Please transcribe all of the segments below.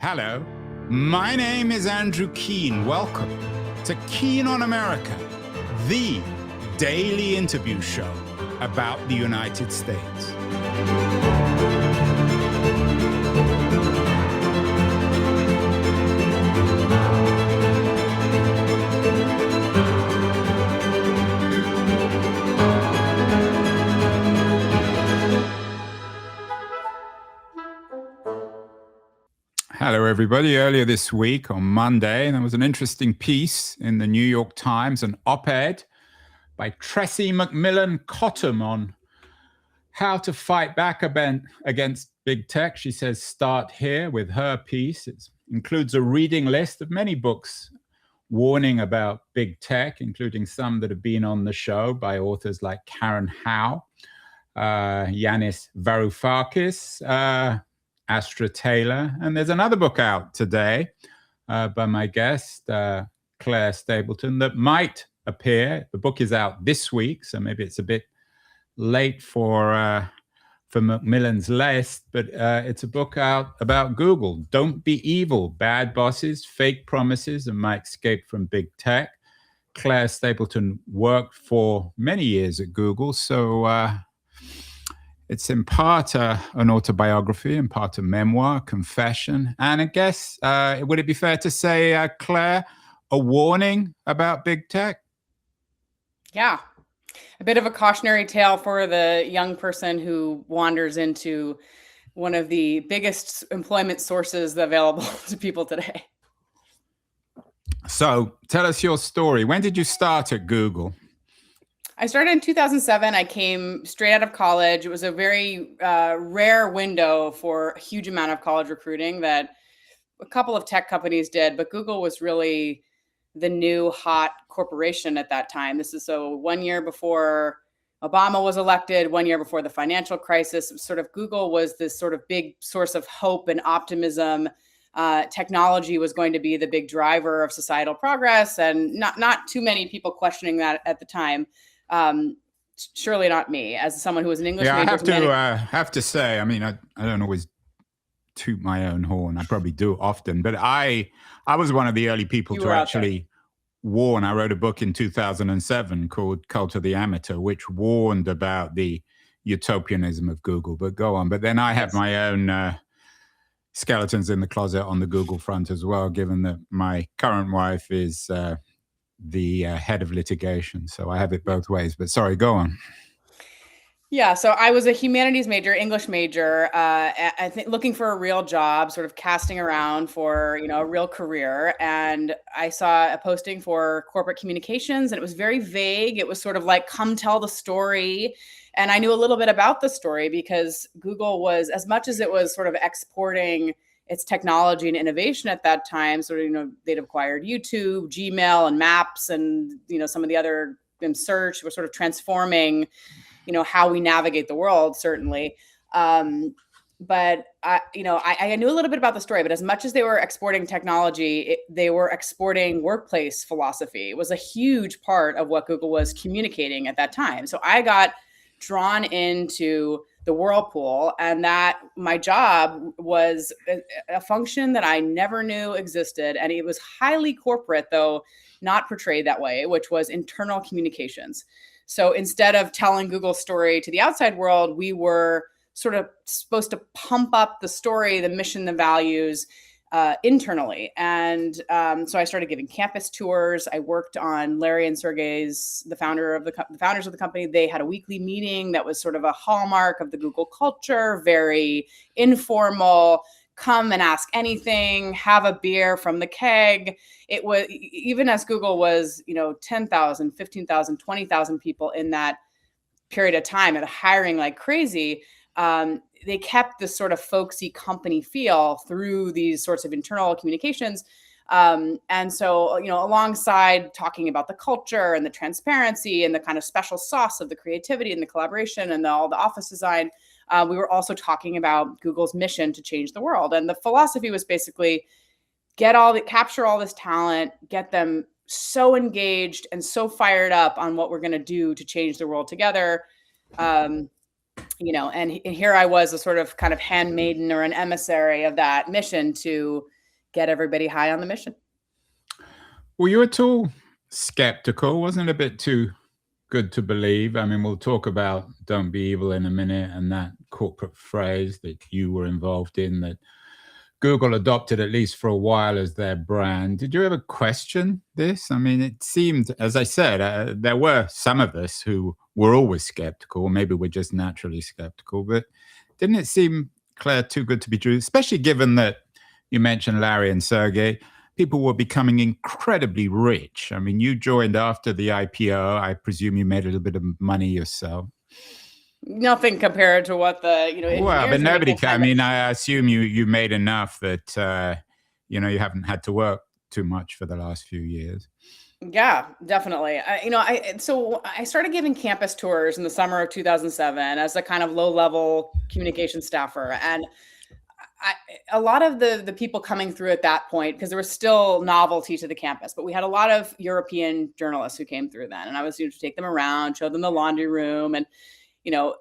Hello, my name is Andrew Keane. Welcome to Keane on America, the daily interview show about the United States. Hello, everybody. Earlier this week on Monday, there was an interesting piece in the New York Times, an op-ed by Tressie McMillan Cottom on how to fight back against big tech. She says, start here with her piece. It includes a reading list of many books warning about big tech, including some that have been on the show by authors like Karen Howe, Yanis Varoufakis, Astra Taylor, and there's another book out today by my guest, Claire Stapleton, that might appear. The book is out this week, so maybe it's a bit late for Macmillan's list, but it's a book out about Google. Don't Be Evil, Bad Bosses, Fake Promises, and My Escape from Big Tech. Claire Stapleton worked for many years at Google, so it's in part an autobiography, in part a memoir, confession, and I guess, would it be fair to say, Claire, a warning about big tech? Yeah, a bit of a cautionary tale for the young person who wanders into one of the biggest employment sources available to people today. So tell us your story. When did you start at Google? I started in 2007. I came straight out of college. It was a very rare window for a huge amount of college recruiting that a couple of tech companies did, but Google was really the new hot corporation at that time. This is so 1 year before Obama was elected, 1 year before the financial crisis. Sort of Google was this sort of big source of hope and optimism. Technology was going to be the big driver of societal progress, and not too many people questioning that at the time. Surely not me, as someone who was an English major. I have to say, I mean, I don't always toot my own horn. I probably do often, but I was one of the early people to actually warn. I wrote a book in 2007 called Cult of the Amateur, which warned about the utopianism of Google. But go on. But then I have my own skeletons in the closet on the Google front as well, given that my current wife is the head of litigation. So I have it both ways. But sorry, go on. Yeah, so I was a humanities major, English major, I think looking for a real job, sort of casting around for, a real career. And I saw a posting for corporate communications, and it was very vague. It was sort of like, come tell the story. And I knew a little bit about the story because Google was, as much as it was sort of exporting its technology and innovation at that time, sort of, they'd acquired YouTube, Gmail, and Maps, and, some of the other in search were sort of transforming how we navigate the world, certainly. But I knew a little bit about the story, but as much as they were exporting technology, they were exporting workplace philosophy. It was a huge part of what Google was communicating at that time. So I got drawn into the whirlpool, and that my job was a function that I never knew existed. And it was highly corporate, though not portrayed that way, which was internal communications. So instead of telling Google's story to the outside world, we were sort of supposed to pump up the story, the mission, the values internally. And so I started giving campus tours. I worked on Larry and Sergey's, the founders of the company. They had a weekly meeting that was sort of a hallmark of the Google culture, very informal. Come and ask anything, have a beer from the keg. It was, even as Google was, 10,000, 15,000, 20,000 people in that period of time and hiring like crazy. They kept this sort of folksy company feel through these sorts of internal communications. And so, alongside talking about the culture and the transparency and the kind of special sauce of the creativity and the collaboration and all the office design, we were also talking about Google's mission to change the world. And the philosophy was basically capture all this talent, get them so engaged and so fired up on what we're going to do to change the world together. And here I was, a sort of kind of handmaiden or an emissary of that mission to get everybody high on the mission. Were you at all skeptical? Wasn't it a bit too good to believe? I mean, we'll talk about "don't be evil" in a minute, and that corporate phrase that you were involved in that Google adopted, at least for a while, as their brand. Did you ever question this? I mean, it seemed, as I said, there were some of us who were always skeptical. Maybe we're just naturally skeptical, but didn't it seem, Claire, too good to be true? Especially given that you mentioned Larry and Sergey. People were becoming incredibly rich. I mean, you joined after the IPO. I presume you made a little bit of money yourself. Nothing compared to what the well, but nobody can. I mean, I assume you made enough that you haven't had to work too much for the last few years. Yeah, definitely. So I started giving campus tours in the summer of 2007 as a kind of low-level communication staffer, and a lot of the people coming through at that point, because there was still novelty to the campus, but we had a lot of European journalists who came through then, and I was to take them around, show them the laundry room, and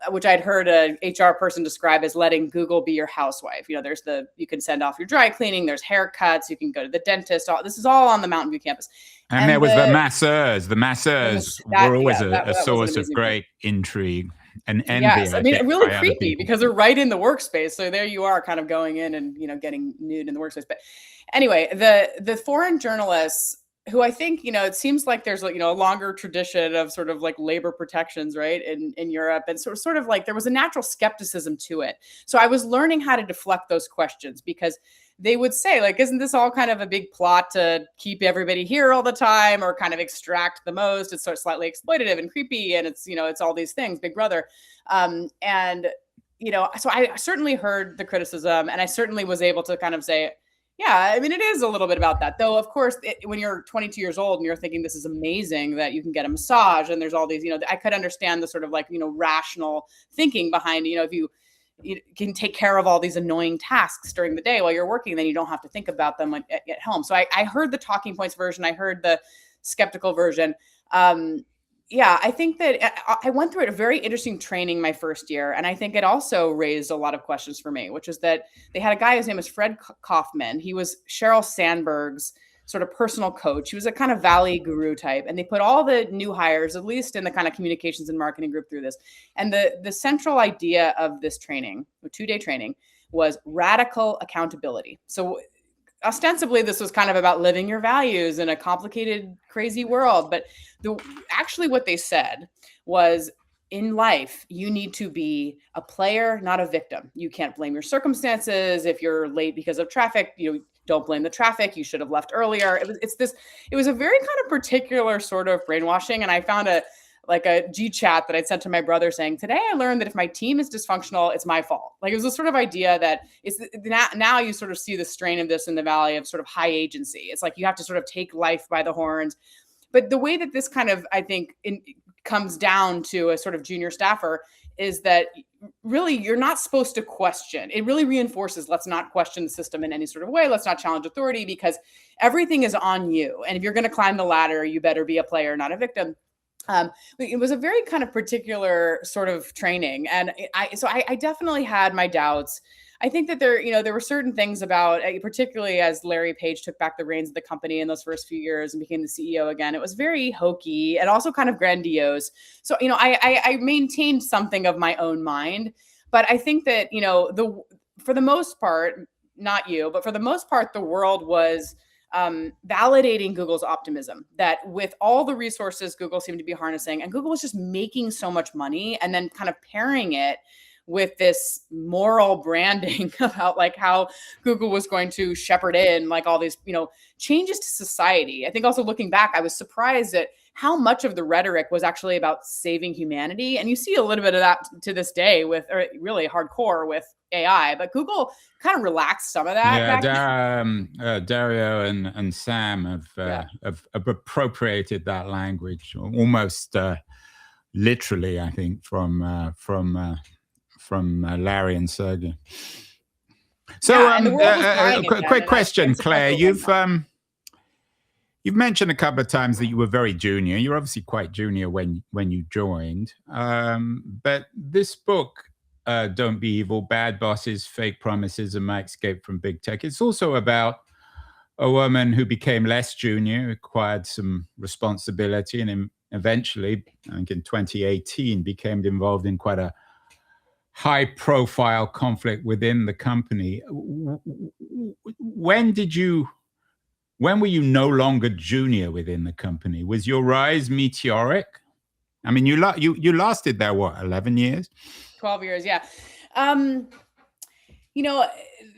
which I'd heard a HR person describe as letting Google be your housewife. You can send off your dry cleaning, there's haircuts, you can go to the dentist. This is all on the Mountain View campus. And there was the masseurs. The masseurs were always a source of great intrigue and envy. Yes, I mean, really creepy because they're right in the workspace. So there you are kind of going in and, getting nude in the workspace. But anyway, the foreign journalists, who I think, it seems like there's a longer tradition of sort of like labor protections, right, in Europe. And sort of like there was a natural skepticism to it. So I was learning how to deflect those questions, because they would say, like, isn't this all kind of a big plot to keep everybody here all the time or kind of extract the most? It's sort of slightly exploitative and creepy. And it's, it's all these things, Big Brother. So I certainly heard the criticism, and I certainly was able to kind of say, yeah, I mean, it is a little bit about that, though. Of course, when you're 22 years old and you're thinking this is amazing that you can get a massage and there's all these, I could understand the sort of like, rational thinking behind, if you can take care of all these annoying tasks during the day while you're working, then you don't have to think about them at home. So I heard the talking points version. I heard the skeptical version. Yeah, I think that I went through a very interesting training my first year. And I think it also raised a lot of questions for me, which is that they had a guy whose name was Fred Kaufman. He was Sheryl Sandberg's sort of personal coach. He was a kind of Valley guru type. And they put all the new hires, at least in the kind of communications and marketing group, through this. And the central idea of this training, a 2-day training, was radical accountability. So ostensibly, this was kind of about living your values in a complicated, crazy world. But actually what they said was, in life, you need to be a player, not a victim. You can't blame your circumstances. If you're late because of traffic, don't blame the traffic. You should have left earlier. It was a very kind of particular sort of brainwashing. And I found a G chat that I'd sent to my brother saying, today I learned that if my team is dysfunctional, it's my fault. Like, it was a sort of idea that it's now you sort of see the strain of this in the Valley of sort of high agency. It's like you have to sort of take life by the horns. But the way that this kind of, I think, comes down to a sort of junior staffer is that really you're not supposed to question. It really reinforces, let's not question the system in any sort of way. Let's not challenge authority, because everything is on you. And if you're going to climb the ladder, you better be a player, not a victim. It was a very kind of particular sort of training. And I definitely had my doubts. I think that there were certain things about, particularly as Larry Page took back the reins of the company in those first few years and became the CEO again, it was very hokey and also kind of grandiose. So, I maintained something of my own mind, but I think that, for the most part, not you, but for the most part, the world was validating Google's optimism that with all the resources Google seemed to be harnessing, and Google was just making so much money, and then kind of pairing it with this moral branding about like how Google was going to shepherd in like all these, changes to society. I think also looking back, I was surprised at how much of the rhetoric was actually about saving humanity. And you see a little bit of that to this day with, or really hardcore with AI, but Google kind of relaxed some of that. Yeah, Dario and Sam have appropriated that language almost literally, I think, from Larry and Sergey. So, quick question, Claire. You've mentioned a couple of times that you were very junior. You're obviously quite junior when you joined. But this book, Don't Be Evil, Bad Bosses, Fake Promises, and My Escape from Big Tech, it's also about a woman who became less junior, acquired some responsibility, and eventually, I think in 2018, became involved in quite a high-profile conflict within the company. When were you no longer junior within the company? Was your rise meteoric? I mean, you lasted there, what, 11 years? 12 years, yeah.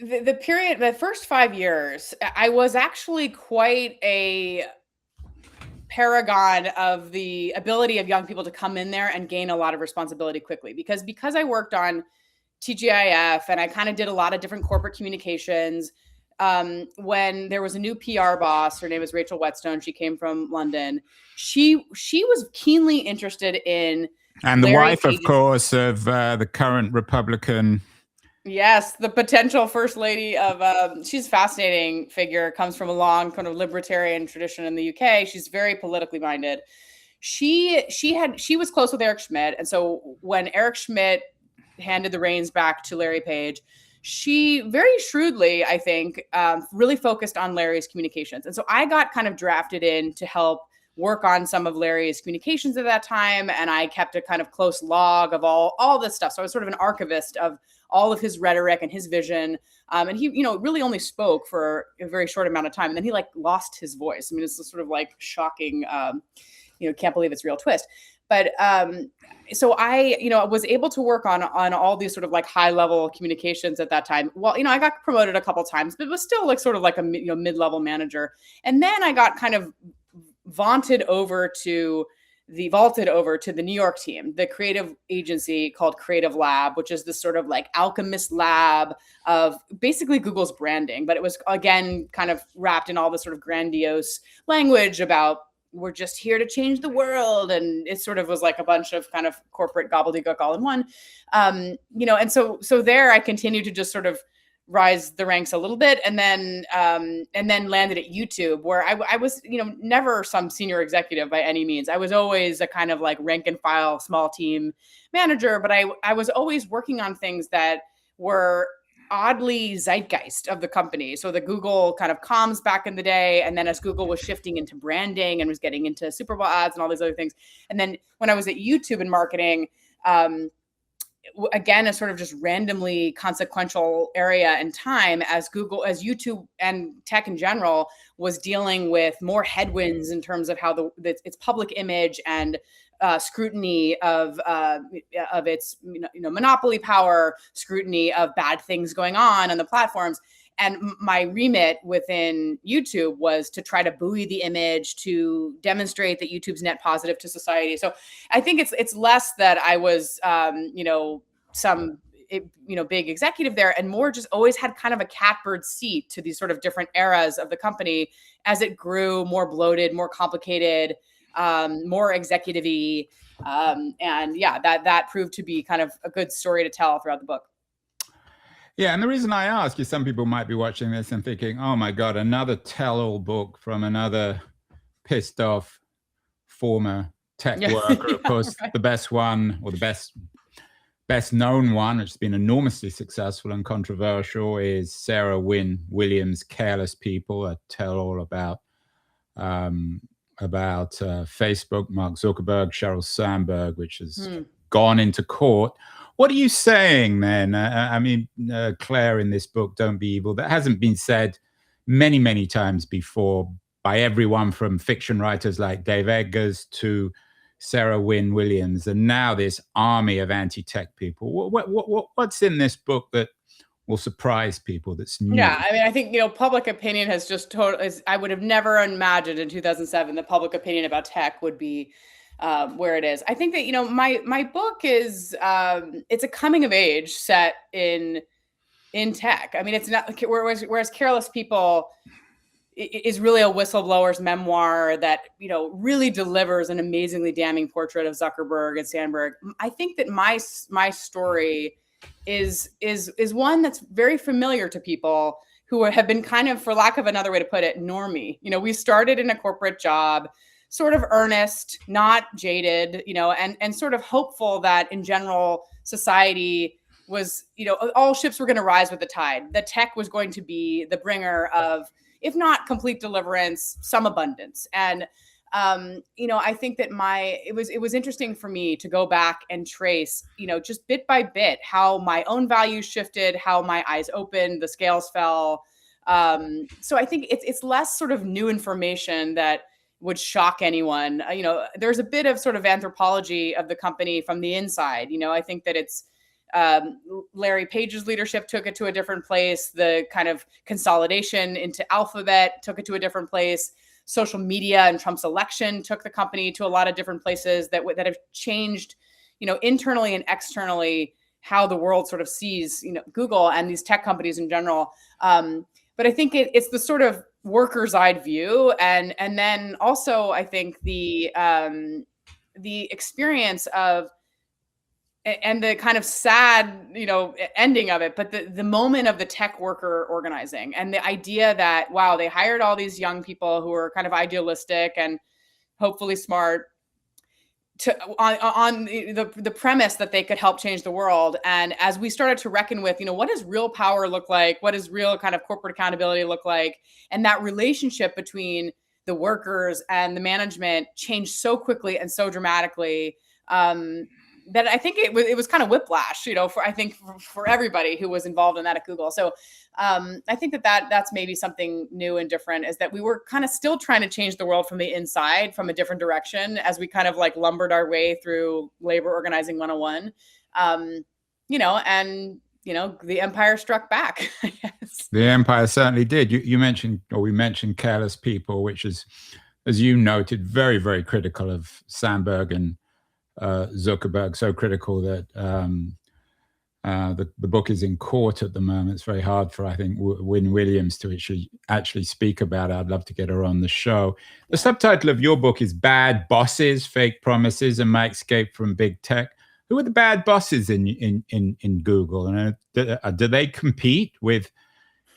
The period, the first 5 years, I was actually quite a paragon of the ability of young people to come in there and gain a lot of responsibility quickly. Because I worked on TGIF and I kind of did a lot of different corporate communications. When there was a new PR boss, her name is Rachel Whetstone. She came from London. She was keenly interested in and the wife, of course, of the current Republican. Yes, the potential first lady of she's a fascinating figure, comes from a long kind of libertarian tradition in the UK. She's very politically minded. She was close with Eric Schmidt, and so when Eric Schmidt handed the reins back to Larry Page, she very shrewdly, I think, really focused on Larry's communications. And so I got kind of drafted in to help work on some of Larry's communications at that time. And I kept a kind of close log of all this stuff. So I was sort of an archivist of all of his rhetoric and his vision. And he, really only spoke for a very short amount of time. And then he lost his voice. I mean, it's sort of shocking, can't believe it's a real twist. But so I, was able to work on all these sort of high level communications at that time. Well, I got promoted a couple times, but it was still sort of a mid-level manager. And then I got kind of vaulted over to the New York team, the creative agency called Creative Lab, which is this sort of alchemist lab of basically Google's branding. But it was, again, kind of wrapped in all this sort of grandiose language about we're just here to change the world. And it sort of was a bunch of kind of corporate gobbledygook all in one. And so there I continued to just sort of rise the ranks a little bit, and then landed at YouTube, where I was, never some senior executive by any means. I was always a kind of rank and file small team manager, but I was always working on things that were oddly zeitgeist of the company. So the Google kind of comms back in the day, and then as Google was shifting into branding and was getting into Super Bowl ads and all these other things. And then when I was at YouTube in marketing, again, a sort of just randomly consequential area and time as YouTube and tech in general was dealing with more headwinds in terms of how its public image and scrutiny of its monopoly power, scrutiny of bad things going on the platforms. And my remit within YouTube was to try to buoy the image, to demonstrate that YouTube's net positive to society. So I think it's less that I was, some, big executive there, and more just always had kind of a catbird seat to these sort of different eras of the company as it grew more bloated, more complicated, more executive-y. And yeah, that proved to be kind of a good story to tell throughout the book. Yeah, and the reason I ask is some people might be watching this and thinking, oh my God, another tell-all book from another pissed off former tech worker. Of course, right. The best one, or the best known one, which has been enormously successful and controversial, is Sarah Wynne Williams' Careless People, a tell-all about Facebook, Mark Zuckerberg, Sheryl Sandberg, which has gone into court. What are you saying then? Claire, in this book, Don't Be Evil, that hasn't been said many, many times before by everyone from fiction writers like Dave Eggers to Sarah Wynne Williams, and now this army of anti-tech people. What's in this book that will surprise people that's new? Yeah, I think, public opinion has just I would have never imagined in 2007 that public opinion about tech would be where it is. I think that, my book is, it's a coming of age set in tech. I mean, it's not, whereas Careless People is really a whistleblower's memoir that, really delivers an amazingly damning portrait of Zuckerberg and Sandberg. I think that my story is one that's very familiar to people, who have been kind of, for lack of another way to put it, normie. We started in a corporate job, sort of earnest, not jaded, and sort of hopeful that in general society was, all ships were going to rise with the tide. The tech was going to be the bringer of, if not complete deliverance, some abundance. And I think that it was interesting for me to go back and trace, just bit by bit, how my own values shifted, how my eyes opened, the scales fell. So I think it's less sort of new information that would shock anyone. There's a bit of sort of anthropology of the company from the inside. I think that it's Larry Page's leadership took it to a different place. The kind of consolidation into Alphabet took it to a different place. Social media and Trump's election took the company to a lot of different places that have changed, internally and externally, how the world sort of sees, Google and these tech companies in general. But I think it's the sort of worker's eye view, and then also I think the experience of, and the kind of sad, ending of it, but the moment of the tech worker organizing, and the idea that, wow, they hired all these young people who are kind of idealistic and hopefully smart on the premise that they could help change the world. And as we started to reckon with, what does real power look like? What does real kind of corporate accountability look like? And that relationship between the workers and the management changed so quickly and so dramatically, that I think it was kind of whiplash, for everybody who was involved in that at Google. So I think that's maybe something new and different, is that we were kind of still trying to change the world from the inside, from a different direction, as we kind of like lumbered our way through labor organizing 101. The empire struck back, I guess. The empire certainly did. We mentioned Careless People, which is, as you noted, very, very critical of Sandberg and Zuckerberg, so critical that the book is in court at the moment. It's very hard for, I think, Wynne Williams to actually speak about it. I'd love to get her on the show. The subtitle of your book is Bad Bosses, Fake Promises, and My Escape from Big Tech. Who are the bad bosses in Google? And do they compete with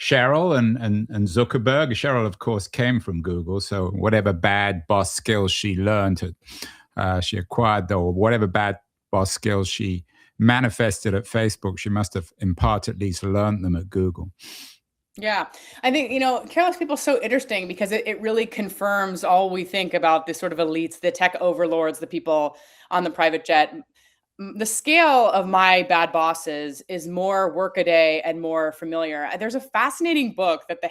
Sheryl and Zuckerberg? Sheryl, of course, came from Google, so whatever bad boss skills she learned she acquired, or whatever bad boss skills she manifested at Facebook, she must have in part at least learned them at Google. Yeah, I think, Careless People is so interesting because it really confirms all we think about the sort of elites, the tech overlords, the people on the private jet. The scale of my bad bosses is more workaday and more familiar. There's a fascinating book that the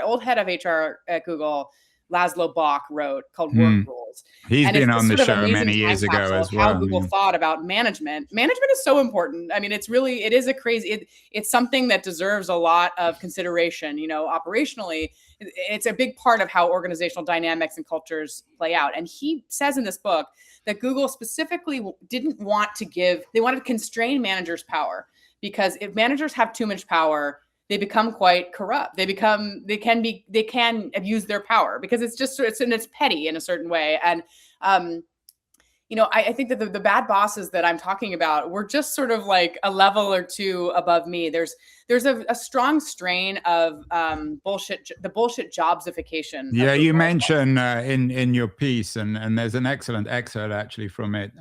old head of HR at Google, Laszlo Bock, wrote called Work Rules. He's been on the show many years ago as well. How Google thought about management. Management is so important. I mean, it is a crazy, it's something that deserves a lot of consideration, operationally. It's a big part of how organizational dynamics and cultures play out. And he says in this book that Google specifically didn't want they wanted to constrain managers' power, because if managers have too much power, they become quite corrupt. They can abuse their power, because it's petty in a certain way. And, I think that the bad bosses that I'm talking about were just sort of like a level or two above me. There's a strong strain of the bullshit jobsification. Yeah, you mentioned in your piece, and there's an excellent excerpt actually from it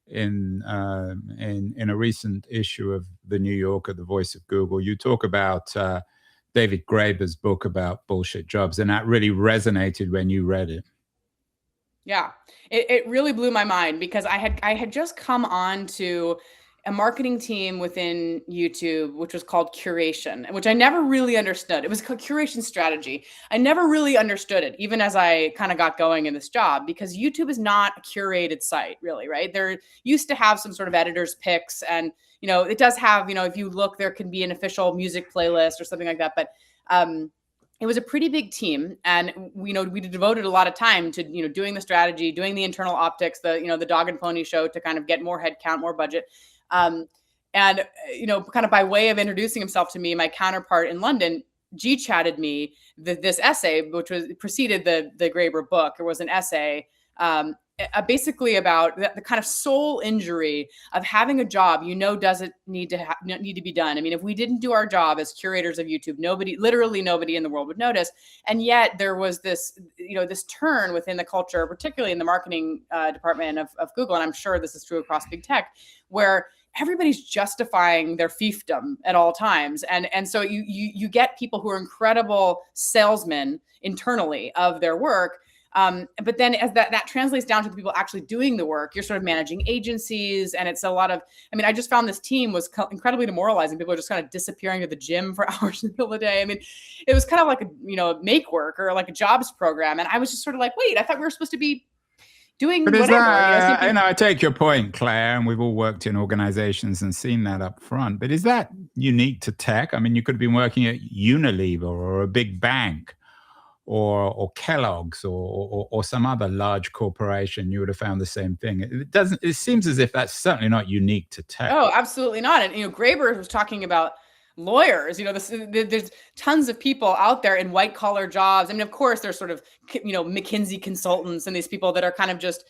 in a recent issue of the New Yorker, The Voice of Google. You talk about David Graeber's book about bullshit jobs, and that really resonated when you read it. Yeah, it really blew my mind, because I had just come on to a marketing team within YouTube, which was called Curation, which I never really understood. It was called Curation Strategy. I never really understood it, even as I kind of got going in this job, because YouTube is not a curated site, really, right? There used to have some sort of editor's picks, and, it does have, if you look, there can be an official music playlist or something like that. But it was a pretty big team, and we devoted a lot of time to doing the strategy, doing the internal optics, the dog and pony show to kind of get more headcount, more budget. And kind of by way of introducing himself to me, my counterpart in London G-chatted me this essay, which preceded the Graeber book. There was an essay basically about the kind of soul injury of having a job doesn't need to be done. I mean, if we didn't do our job as curators of YouTube, literally nobody in the world would notice. And yet there was this this turn within the culture, particularly in the marketing department of Google, and I'm sure this is true across big tech, where everybody's justifying their fiefdom at all times. And so you get people who are incredible salesmen internally of their work. But then as that translates down to the people actually doing the work, you're sort of managing agencies, and it's a lot of, I mean, I just found this team was incredibly demoralizing. People are just kind of disappearing to the gym for hours in the middle of the day. I mean, it was kind of like make work or like a jobs program. And I was just sort of like, wait, I thought we were supposed to be doing But whatever. I take your point, Claire, and we've all worked in organizations and seen that up front. But is that unique to tech? I mean, you could have been working at Unilever or a big bank or Kellogg's or some other large corporation. You would have found the same thing. It seems as if that's certainly not unique to tech. Oh, absolutely not. And Graeber was talking about lawyers. There's tons of people out there in white collar jobs. I mean, of course, there's sort of McKinsey consultants and these people that are kind of just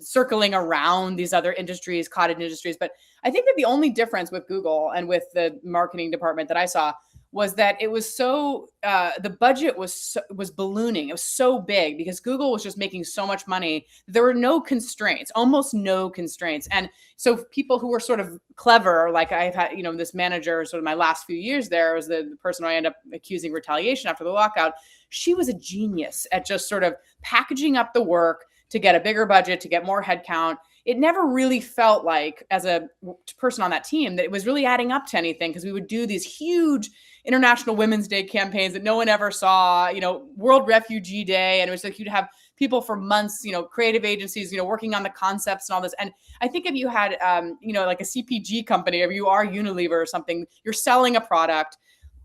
circling around these other industries, cottage industries. But I think that the only difference with Google and with the marketing department that I saw was that it was so the budget was ballooning. It was so big because Google was just making so much money. There were no constraints, almost no constraints. And so people who were sort of clever, like I've had, this manager, sort of my last few years there was the person I ended up accusing retaliation after the lockout. She was a genius at just sort of packaging up the work to get a bigger budget, to get more headcount. It never really felt like, as a person on that team, that it was really adding up to anything, because we would do these huge International Women's Day campaigns that no one ever saw, World Refugee Day. And it was like you'd have people for months, creative agencies, working on the concepts and all this. And I think if you had, like a CPG company, if you are Unilever or something, you're selling a product.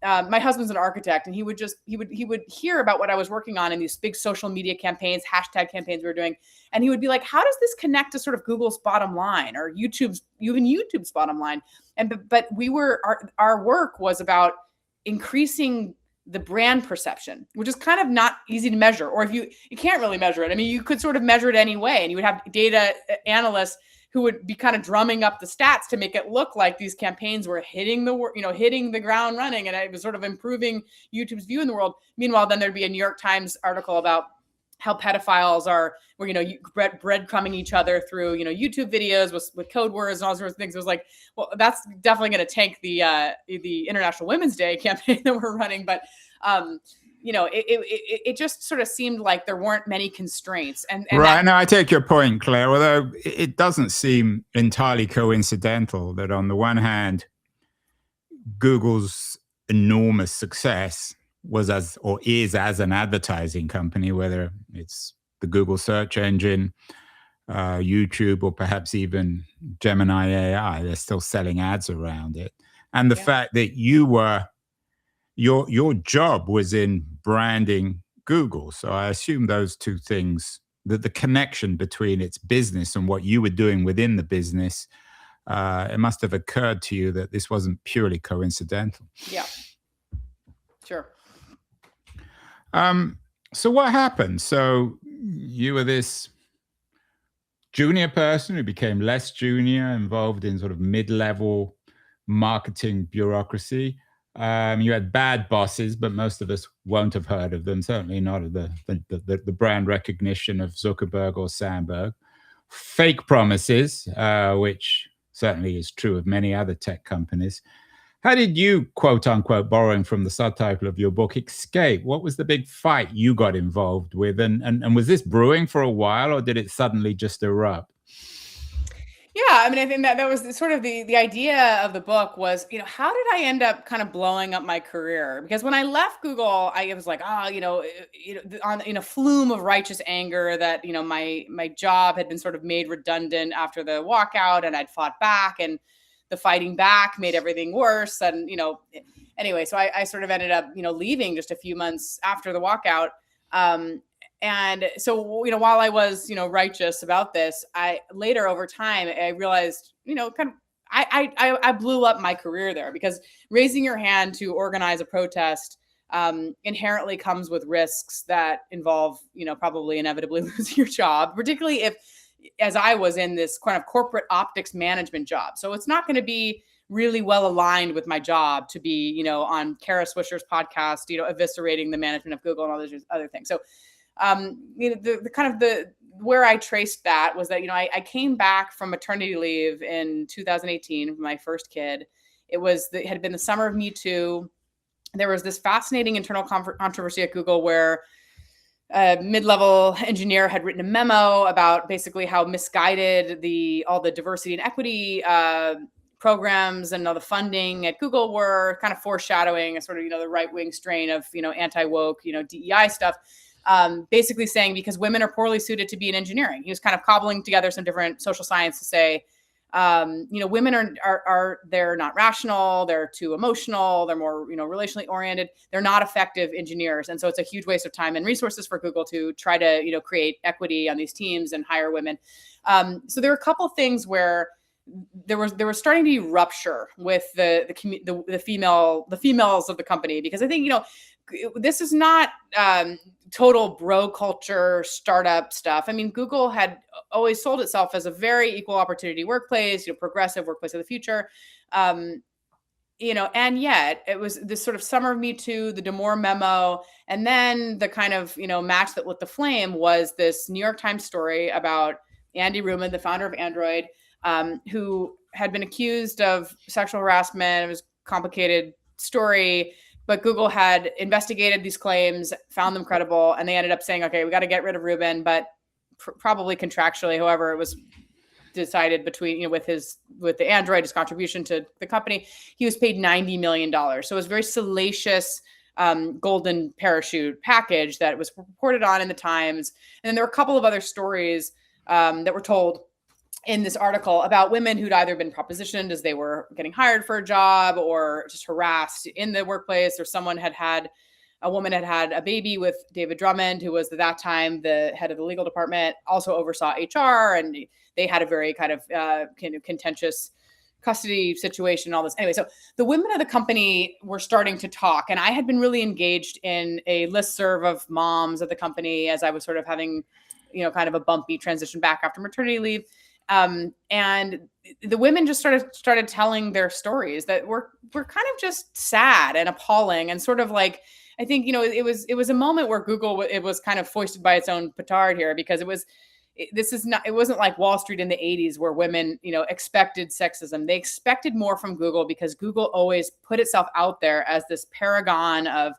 My husband's an architect, and he would hear about what I was working on in these big social media campaigns, hashtag campaigns we were doing. And he would be like, how does this connect to sort of Google's bottom line or YouTube's bottom line? But our work was about increasing the brand perception, which is kind of not easy to measure, or if you can't really measure it. I mean, you could sort of measure it anyway, and you would have data analysts who would be kind of drumming up the stats to make it look like these campaigns were hitting the ground running, and it was sort of improving YouTube's view in the world. Meanwhile, then there'd be a New York Times article about how pedophiles are, breadcrumbing each other through, YouTube videos with code words and all sorts of things. It was like, well, that's definitely going to tank the International Women's Day campaign that we're running. But, it just sort of seemed like there weren't many constraints. And right. No, I take your point, Claire, although it doesn't seem entirely coincidental that on the one hand, Google's enormous success is as an advertising company, whether it's the Google search engine, YouTube, or perhaps even Gemini AI, they're still selling ads around it. And the fact that your job was in branding Google. So I assume those two things, that the connection between its business and what you were doing within the business, it must have occurred to you that this wasn't purely coincidental. Yeah, sure. So what happened? So you were this junior person who became less junior, involved in sort of mid-level marketing bureaucracy. You had bad bosses, but most of us won't have heard of them. Certainly not of the brand recognition of Zuckerberg or Sandberg. Fake promises, which certainly is true of many other tech companies. How did you, quote unquote, borrowing from the subtitle of your book, escape? What was the big fight you got involved with? And was this brewing for a while, or did it suddenly just erupt? Yeah, I mean, I think that was sort of the idea of the book was, how did I end up kind of blowing up my career? Because when I left Google, I was like, in a flume of righteous anger that, my job had been sort of made redundant after the walkout, and I'd fought back, and the fighting back made everything worse. And, anyway, so I sort of ended up, leaving just a few months after the walkout. And so, while I was, righteous about this, later over time, I realized, I blew up my career there, because raising your hand to organize a protest inherently comes with risks that involve, probably inevitably losing your job, particularly if, as I was in this kind of corporate optics management job. So it's not going to be really well aligned with my job to be, on Kara Swisher's podcast, eviscerating the management of Google and all those other things. So, the kind of where I traced that was that, I came back from maternity leave in 2018 for my first kid. It had been the summer of Me Too. There was this fascinating internal controversy at Google where a mid-level engineer had written a memo about basically how misguided all the diversity and equity programs and all the funding at Google were, kind of foreshadowing a sort of, the right-wing strain of, anti-woke, DEI stuff. Basically saying because women are poorly suited to be in engineering. He was kind of cobbling together some different social science to say, women they're not rational, they're too emotional, they're more, relationally oriented, they're not effective engineers. And so it's a huge waste of time and resources for Google to try to, create equity on these teams and hire women. So there were a couple of things where there was starting to be rupture with the females of the company, because I think, this is not total bro culture startup stuff. I mean, Google had always sold itself as a very equal opportunity workplace, progressive workplace of the future. And yet it was this sort of summer of Me Too, the Damore memo, and then the kind of, match that lit the flame was this New York Times story about Andy Rubin, the founder of Android, who had been accused of sexual harassment. It was a complicated story, but Google had investigated these claims, found them credible, and they ended up saying, okay, we got to get rid of Rubin, but probably contractually, however, it was decided between, with the Android, his contribution to the company, he was paid $90 million. So it was a very salacious golden parachute package that was reported on in the Times. And then there were a couple of other stories that were told in this article about women who'd either been propositioned as they were getting hired for a job or just harassed in the workplace, or a woman had had a baby with David Drummond, who was at that time the head of the legal department, also oversaw HR, and they had a very kind of contentious custody situation, all this. Anyway, so the women of the company were starting to talk, and I had been really engaged in a listserv of moms at the company as I was sort of having, kind of a bumpy transition back after maternity leave. And the women just started telling their stories that were kind of just sad and appalling, and sort of like, I think, it was a moment where Google, it was kind of foisted by its own petard here, because it wasn't like Wall Street in the 80s where women, expected sexism. They expected more from Google because Google always put itself out there as this paragon of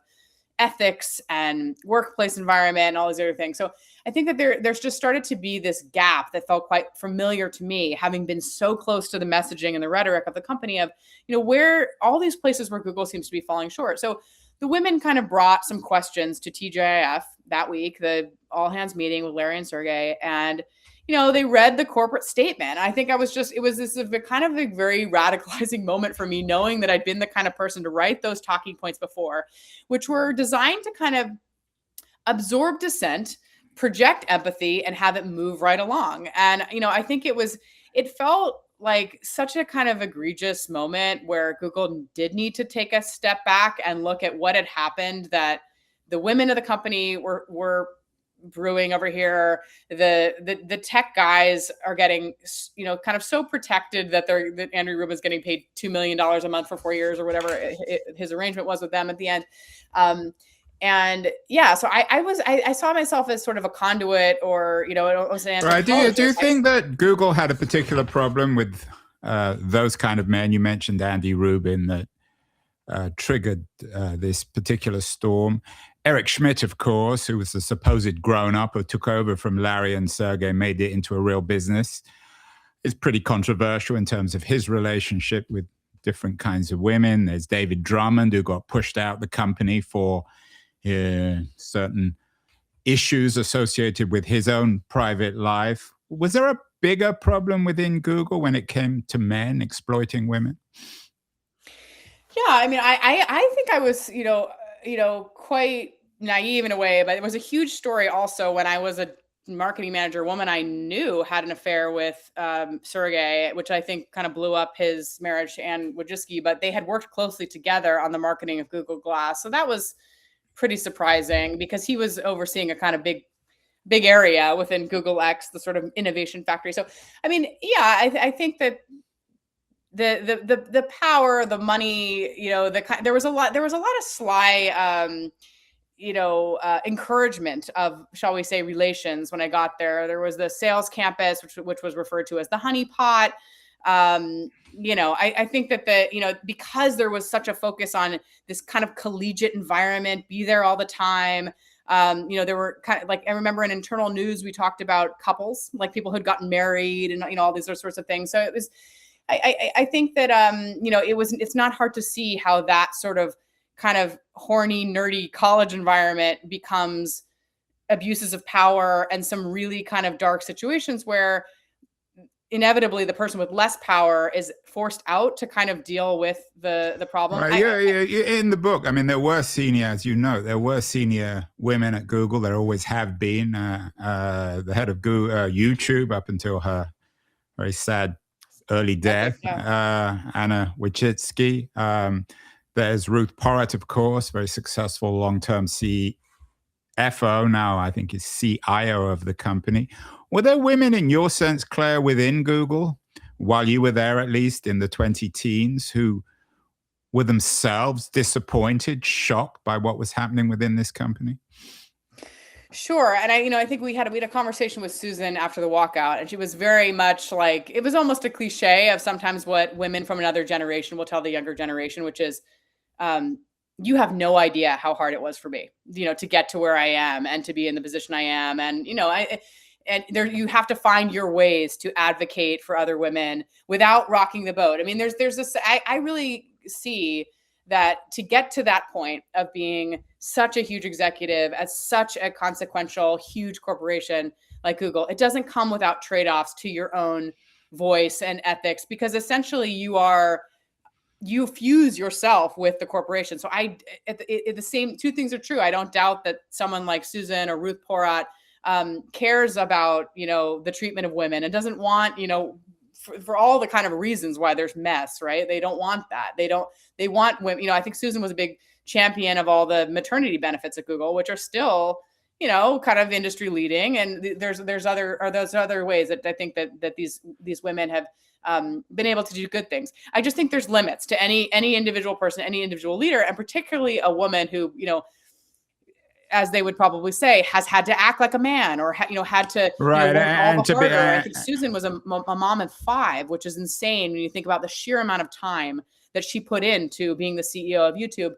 ethics and workplace environment and all these other things. So I think that there's just started to be this gap that felt quite familiar to me, having been so close to the messaging and the rhetoric of the company of, where all these places where Google seems to be falling short. So the women kind of brought some questions to TGIF that week, the all hands meeting with Larry and Sergey, and they read the corporate statement. I think it was this kind of a very radicalizing moment for me, knowing that I'd been the kind of person to write those talking points before, which were designed to kind of absorb dissent, project empathy, and have it move right along. And, I think it felt like such a kind of egregious moment where Google did need to take a step back and look at what had happened, that the women of the company were brewing over here. The tech guys are getting, kind of so protected that Andrew Rubin's getting paid $2 million a month for 4 years or whatever his arrangement was with them at the end. And yeah, so I saw myself as sort of a conduit, or it was an right. Do you think that Google had a particular problem with those kind of men? You mentioned Andy Rubin that triggered this particular storm. Eric Schmidt, of course, who was the supposed grown-up who took over from Larry and Sergey, made it into a real business, is pretty controversial in terms of his relationship with different kinds of women. There's David Drummond, who got pushed out the company for certain issues associated with his own private life. Was there a bigger problem within Google when it came to men exploiting women? Yeah, I mean, I think I was, quite naive in a way, but it was a huge story also when I was a marketing manager. A woman I knew had an affair with Sergey, which I think kind of blew up his marriage to Ann Wojcicki, but they had worked closely together on the marketing of Google Glass. So that was pretty surprising because he was overseeing a kind of big area within Google X, the sort of innovation factory. So, I mean, yeah, I think that the power, the money, there was a lot of sly, encouragement of, shall we say, relations. When I got there was the sales campus, which was referred to as the honey pot. I think that because there was such a focus on this kind of collegiate environment, be there all the time. There were kind of like, I remember in internal news, we talked about couples, like people who'd gotten married and, all these sorts of things. So it was, I think that, it's not hard to see how that sort of kind of horny, nerdy college environment becomes abuses of power and some really kind of dark situations where inevitably the person with less power is forced out to kind of deal with the problem. Right. In the book, I mean, there were senior, as you know, there were senior women at Google. There always have been. The head of Google, YouTube, up until her very sad early death, Anna Wojcicki. There's Ruth Porrett, of course, very successful long-term CFO. Now I think is CIO of the company. Were there women, in your sense, Claire, within Google, while you were there, at least in the 20-teens, who were themselves disappointed, shocked by what was happening within this company? Sure. And I think we had a conversation with Susan after the walkout, and she was very much like, it was almost a cliche of sometimes what women from another generation will tell the younger generation, which is, you have no idea how hard it was for me, to get to where I am and to be in the position I am. And, you have to find your ways to advocate for other women without rocking the boat. I mean, there's this, I really see that to get to that point of being such a huge executive at such a consequential, huge corporation like Google, it doesn't come without trade-offs to your own voice and ethics, because essentially you fuse yourself with the corporation. So the same two things are true. I don't doubt that someone like Susan or Ruth Porrett cares about, the treatment of women and doesn't want, for all the kind of reasons why there's mess, right? They don't want that. They want women. I think Susan was a big champion of all the maternity benefits at Google, which are still, kind of industry leading. And there's other ways that I think that these women have been able to do good things. I just think there's limits to any individual person, any individual leader, and particularly a woman who, as they would probably say, has had to act like a man, or had to right. Work all the harder. I think Susan was a mom of 5, which is insane when you think about the sheer amount of time that she put into being the CEO of YouTube.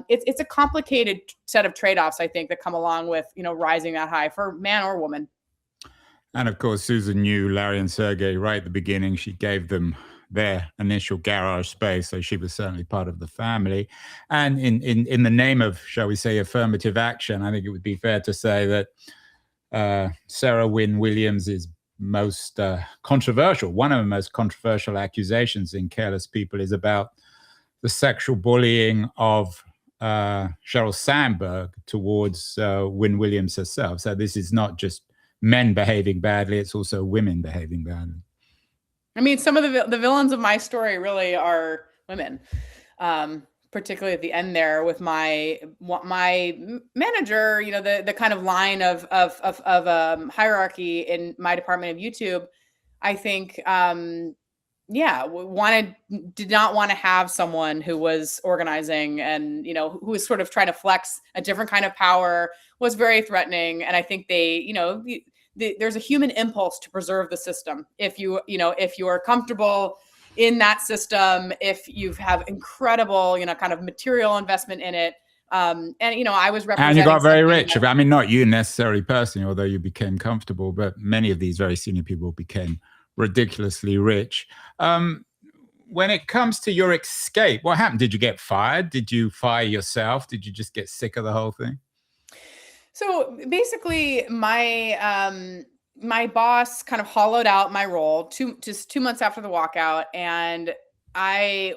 It's a complicated set of trade-offs, I think, that come along with rising that high for man or woman. And of course, Susan knew Larry and Sergey right at the beginning. She gave them their initial garage space, so she was certainly part of the family. And in the name of, shall we say, affirmative action, I think it would be fair to say that Sarah Wynne Williams' most controversial, one of the most controversial accusations in Careless People is about the sexual bullying of Sheryl Sandberg towards Wynne Williams herself. So this is not just men behaving badly, it's also women behaving badly. I mean, some of the villains of my story really are women, particularly at the end there with my manager. The kind of line of hierarchy in my department of YouTube. I think, did not want to have someone who was organizing and who was sort of trying to flex a different kind of power, was very threatening. And I think there's a human impulse to preserve the system. If you are comfortable in that system, if you have incredible, kind of material investment in it. I was representing. And you got very rich. I mean, not you necessarily personally, although you became comfortable, but many of these very senior people became ridiculously rich. When it comes to your escape, what happened? Did you get fired? Did you fire yourself? Did you just get sick of the whole thing? So basically, my boss kind of hollowed out my role just 2 months after the walkout, and I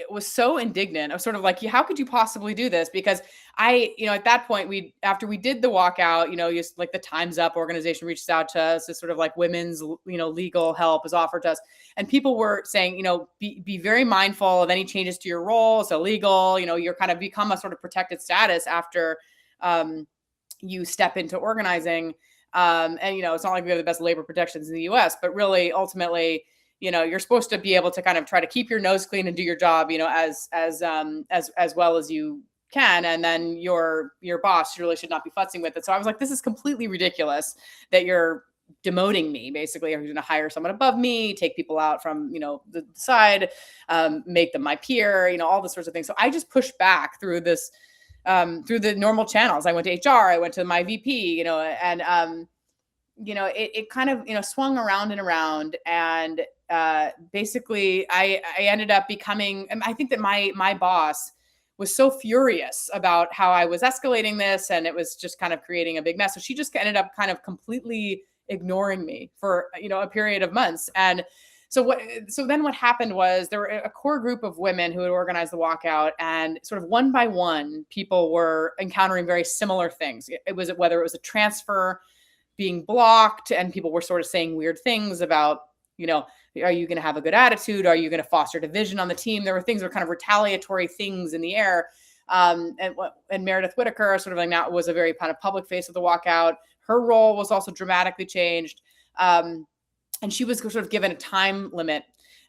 was so indignant. I was sort of like, how could you possibly do this? Because at that point, after we did the walkout, just like the Time's Up organization reached out to us, as sort of like women's, legal help is offered to us. And people were saying, be very mindful of any changes to your role. It's illegal. You're kind of become a sort of protected status after you step into organizing. And, it's not like we have the best labor protections in the US, but really ultimately, you're supposed to be able to kind of try to keep your nose clean and do your job, as well as you can. And then your boss really should not be futzing with it. So I was like, this is completely ridiculous that you're demoting me, basically. Are you going to hire someone above me, take people out from, the side, make them my peer, all this sorts of things. So I just pushed back through this, through the normal channels. I went to HR, I went to my VP, and, it kind of, swung around and around. And basically I ended up becoming, I think that my boss was so furious about how I was escalating this, and it was just kind of creating a big mess. So she just ended up kind of completely ignoring me for, a period of months. And so then what happened was there were a core group of women who had organized the walkout, and sort of one by one, people were encountering very similar things. It was whether it was a transfer being blocked, and people were sort of saying weird things about, are you going to have a good attitude? Are you going to foster division on the team? There were things that were kind of retaliatory things in the air. And Meredith Whittaker, sort of like now, was a very kind of public face of the walkout. Her role was also dramatically changed. And she was sort of given a time limit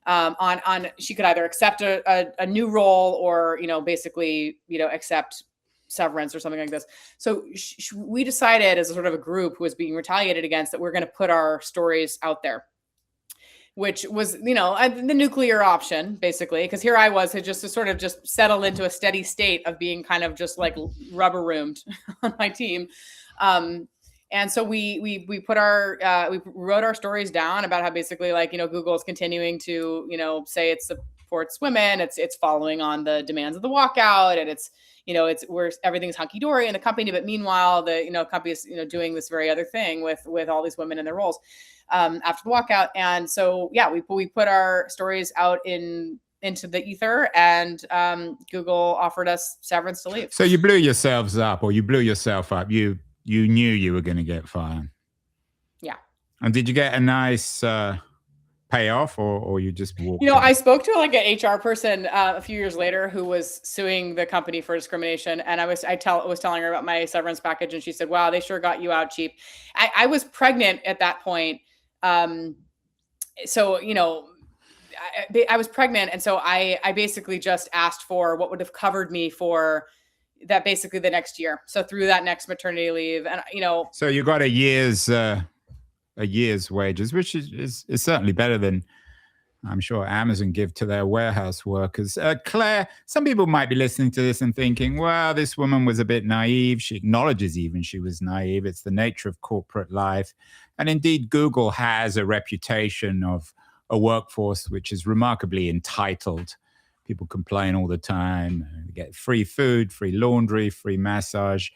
on she could either accept a new role or, basically, accept severance or something like this. So we decided as a sort of a group who was being retaliated against that we're going to put our stories out there, which was, the nuclear option, basically, because here I was, had just to sort of just settle into a steady state of being kind of just like rubber roomed on my team. And so we put we wrote our stories down about how basically, like, Google is continuing to, say it supports women. It's following on the demands of the walkout, and it's where everything's hunky dory in the company. But meanwhile, the, company is, doing this very other thing with all these women in their roles after the walkout. And so, yeah, we put our stories out into the ether, and Google offered us severance to leave. So you blew yourselves up, or you blew yourself up. You knew you were going to get fired. Yeah. And did you get a nice payoff, or you just walked? I spoke to like an HR person a few years later who was suing the company for discrimination, and I was telling her about my severance package, and she said, "Wow, they sure got you out cheap." I was pregnant at that point, so I was pregnant, and so I basically just asked for what would have covered me for that, basically the next year. So through that next maternity leave, and so you got a year's wages, which is certainly better than I'm sure Amazon give to their warehouse workers. Claire, some people might be listening to this and thinking, well, this woman was a bit naive. She acknowledges even she was naive. It's the nature of corporate life. And indeed, Google has a reputation of a workforce which is remarkably entitled. People complain all the time. They get free food, free laundry, free massage.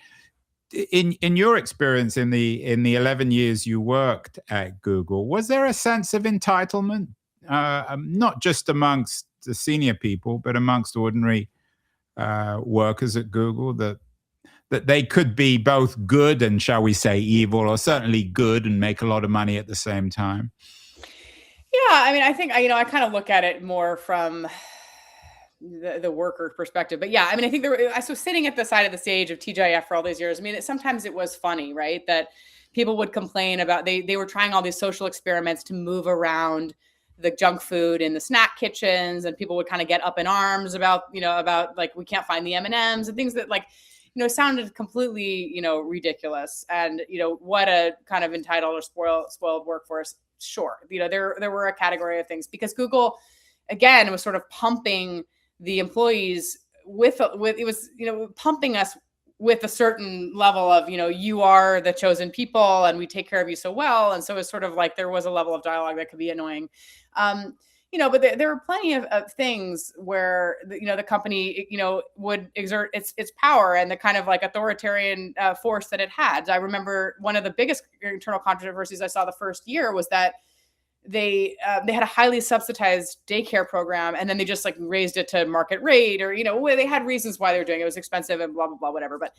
In your experience, in the 11 years you worked at Google, was there a sense of entitlement, not just amongst the senior people, but amongst ordinary workers at Google, that they could be both good and, shall we say, evil, or certainly good and make a lot of money at the same time? Yeah, I mean, I think I kind of look at it more from the worker perspective. But yeah, I mean, I think I was sitting at the side of the stage of TGIF for all these years. I mean, sometimes it was funny, right? That people would complain about, they were trying all these social experiments to move around the junk food in the snack kitchens, and people would kind of get up in arms about like, we can't find the M&Ms and things that, like, sounded completely, ridiculous. And, what a kind of entitled or spoiled workforce. Sure. There were a category of things, because Google, again, was sort of pumping the employees with it was, pumping us with a certain level of, you are the chosen people and we take care of you so well. And so it's sort of like there was a level of dialogue that could be annoying. But there were plenty of things where the company would exert its power and the kind of like authoritarian force that it had. I remember one of the biggest internal controversies I saw the first year was that they had a highly subsidized daycare program, and then they just like raised it to market rate, or they had reasons why they were doing it. It was expensive and blah blah blah, whatever. But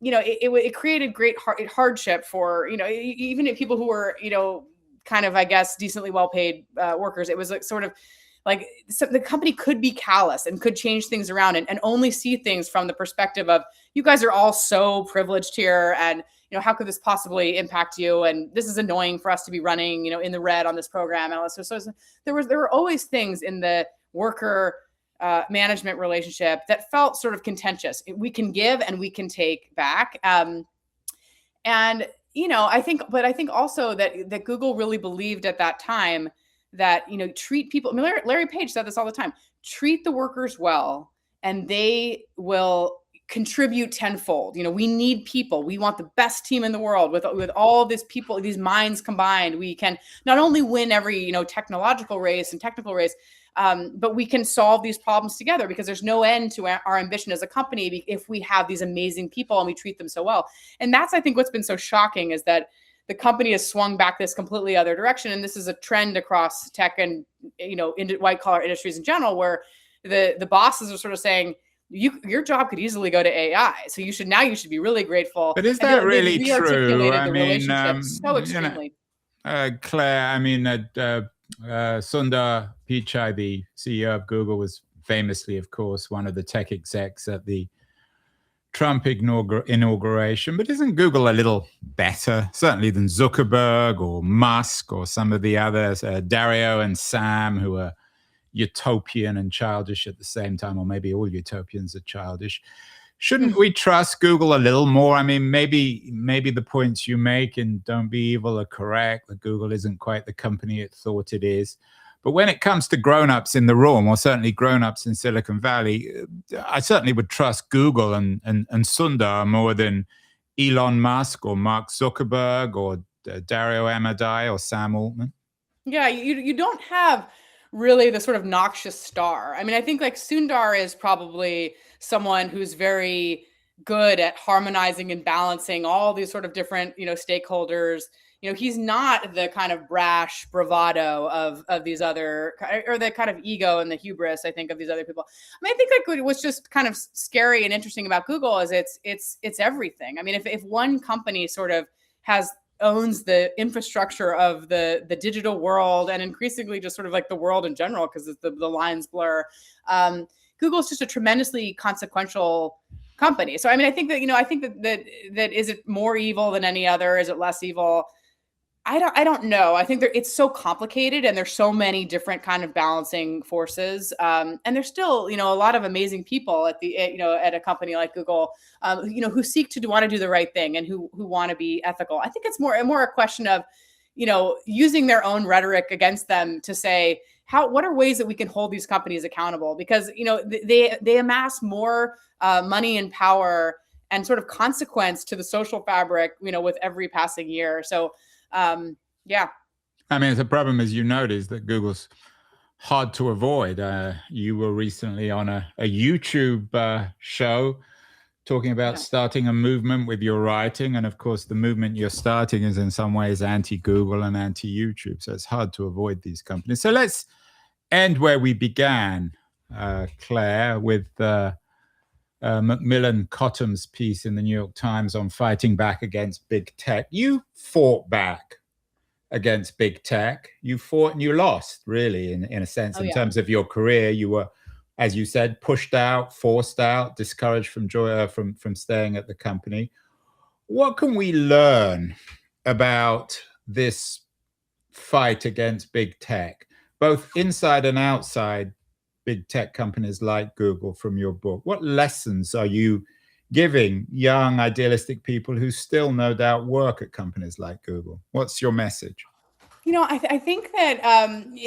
it created great hardship for even if people who were kind of, I guess, decently well paid workers. It was like sort of like so the company could be callous and could change things around and only see things from the perspective of, you guys are all so privileged here, and how could this possibly impact you, and this is annoying for us to be running in the red on this program and all this. So there were always things in the worker management relationship that felt sort of contentious. We can give and we can take back. And I think also that Google really believed at that time that treat people. I mean, Larry Page said this all the time: treat the workers well, and they will contribute tenfold. We need people. We want the best team in the world with all these people, these minds combined. We can not only win every technological race and technical race, but we can solve these problems together, because there's no end to our ambition as a company if we have these amazing people and we treat them so well. And that's, I think, what's been so shocking, is that the company has swung back this completely other direction. And this is a trend across tech and, into white collar industries in general, where the bosses are sort of saying, your job could easily go to AI. So you should be really grateful. But is that really true? I mean, so extremely. Claire, I mean, Sundar Pichai, the CEO of Google, was famously, of course, one of the tech execs at the Trump inauguration. But isn't Google a little better, certainly, than Zuckerberg or Musk or some of the others, Dario and Sam, who are utopian and childish at the same time? Or maybe all utopians are childish. Shouldn't we trust Google a little more? I mean, maybe the points you make in Don't Be Evil are correct, that Google isn't quite the company it thought it is. But when it comes to grown-ups in the room, or certainly grown-ups in Silicon Valley, I certainly would trust Google and Sundar more than Elon Musk or Mark Zuckerberg or Dario Amodei or Sam Altman. Yeah, you don't have really the sort of noxious star. I mean, I think like Sundar is probably someone who's very good at harmonizing and balancing all these sort of different, stakeholders. He's not the kind of brash bravado of these other, or the kind of ego and the hubris, I think, of these other people. I mean, I think like what's just kind of scary and interesting about Google is it's everything. I mean, if one company sort of owns the infrastructure of the digital world, and increasingly just sort of like the world in general, because the lines blur, Google's just a tremendously consequential company. So I mean, I think that is it more evil than any other? Is it less evil? I don't know. I think it's so complicated, and there's so many different kind of balancing forces. And there's still, a lot of amazing people at a company like Google, who seek to want to do the right thing and who want to be ethical. I think it's more a question of, using their own rhetoric against them to say, what are ways that we can hold these companies accountable? Because, they amass more money and power and sort of consequence to the social fabric, with every passing year. So, yeah. I mean, the problem, as you note, is that Google's hard to avoid. You were recently on a YouTube show talking about starting a movement with your writing. And of course, the movement you're starting is in some ways anti-Google and anti-YouTube. So it's hard to avoid these companies. So let's end where we began, Claire, with Macmillan Cottom's piece in the New York Times on fighting back against big tech. You fought back against big tech. You fought and you lost, really, in a sense, in terms of your career. You were, as you said, pushed out, forced out, discouraged from staying at the company. What can we learn about this fight against big tech, both inside and outside big tech companies like Google, from your book? What lessons are you giving young, idealistic people who still no doubt work at companies like Google? What's your message? I think that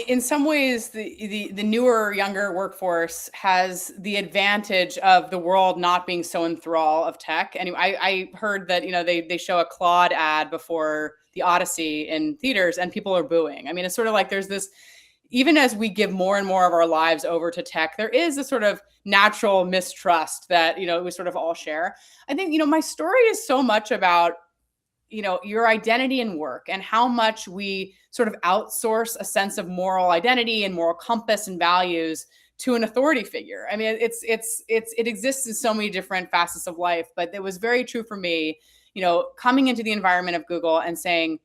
in some ways the newer, younger workforce has the advantage of the world not being so in thrall of tech. And I heard that they show a Claude ad before the Odyssey in theaters, and people are booing. I mean, it's sort of like there's this. Even as we give more and more of our lives over to tech, there is a sort of natural mistrust that, we sort of all share. I think, my story is so much about, your identity in work, and how much we sort of outsource a sense of moral identity and moral compass and values to an authority figure. I mean, it exists in so many different facets of life, but it was very true for me, coming into the environment of Google and saying,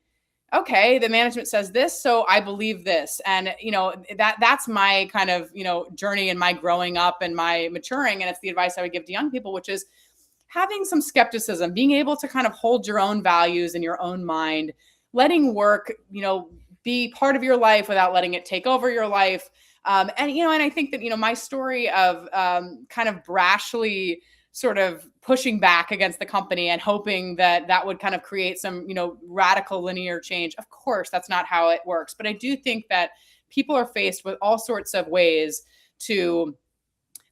okay, the management says this, so I believe this. And, that's my kind of, journey and my growing up and my maturing. And it's the advice I would give to young people, which is having some skepticism, being able to kind of hold your own values in your own mind, letting work, be part of your life without letting it take over your life. And I think that, my story of kind of brashly sort of pushing back against the company and hoping that would kind of create some, radical linear change. Of course, that's not how it works. But I do think that people are faced with all sorts of ways to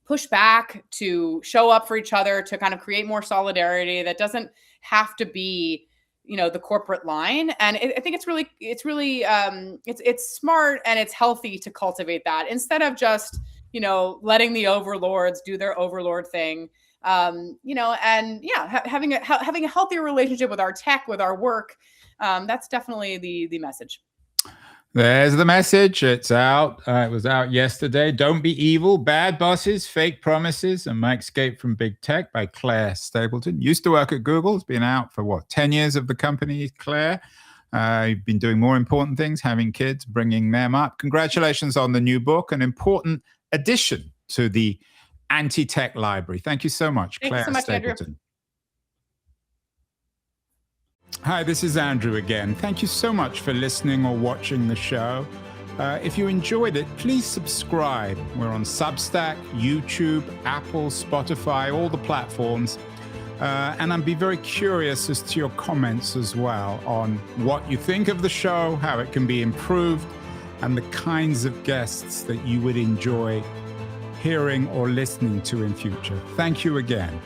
push back, to show up for each other, to kind of create more solidarity that doesn't have to be, the corporate line. And I think it's smart and it's healthy to cultivate that instead of just, letting the overlords do their overlord thing. Having a healthier relationship with our tech, with our work. That's definitely the message. There's the message. It's out. It was out yesterday. Don't Be Evil, Bad Bosses, Fake Promises, and My Escape from Big Tech by Claire Stapleton. Used to work at Google. It's been out for 10 years of the company, Claire. You've been doing more important things, having kids, bringing them up. Congratulations on the new book, an important addition to the anti-tech library. Thank you so much, Claire Stapleton. Andrew. Hi, this is Andrew again. Thank you so much for listening or watching the show. If you enjoyed it, please subscribe. We're on Substack, YouTube, Apple, Spotify, all the platforms. And I'd be very curious as to your comments as well on what you think of the show, how it can be improved, and the kinds of guests that you would enjoy hearing or listening to in future. Thank you again.